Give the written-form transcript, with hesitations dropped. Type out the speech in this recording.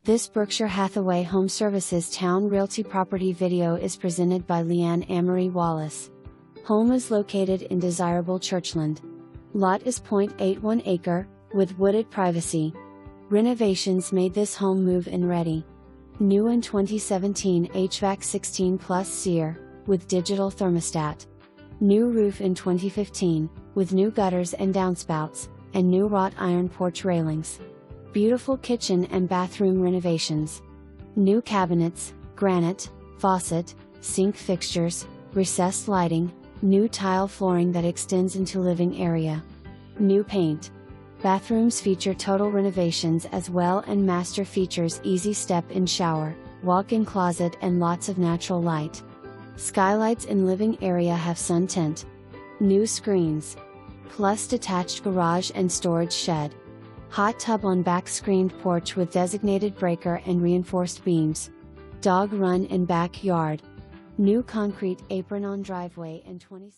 This Berkshire Hathaway HomeServices Towne Realty property video is presented by Leanne Amory Wallace. Home is located in desirable Churchland. Lot is 0.81 acre, with wooded privacy. Renovations made this home move-in ready. New in 2017 HVAC 16 plus Seer, with digital thermostat. New roof in 2015, with new gutters and downspouts, and new wrought iron porch railings. Beautiful kitchen and bathroom renovations. New cabinets, granite, faucet, sink fixtures, recessed lighting, new tile flooring that extends into living area. New paint. Bathrooms feature total renovations as well, and master features easy step-in shower, walk-in closet and lots of natural light. Skylights in living area have sun tint. New screens. Plus detached garage and storage shed. Hot tub on back, screened porch with designated breaker and reinforced beams. Dog run in backyard. New concrete apron on driveway and 20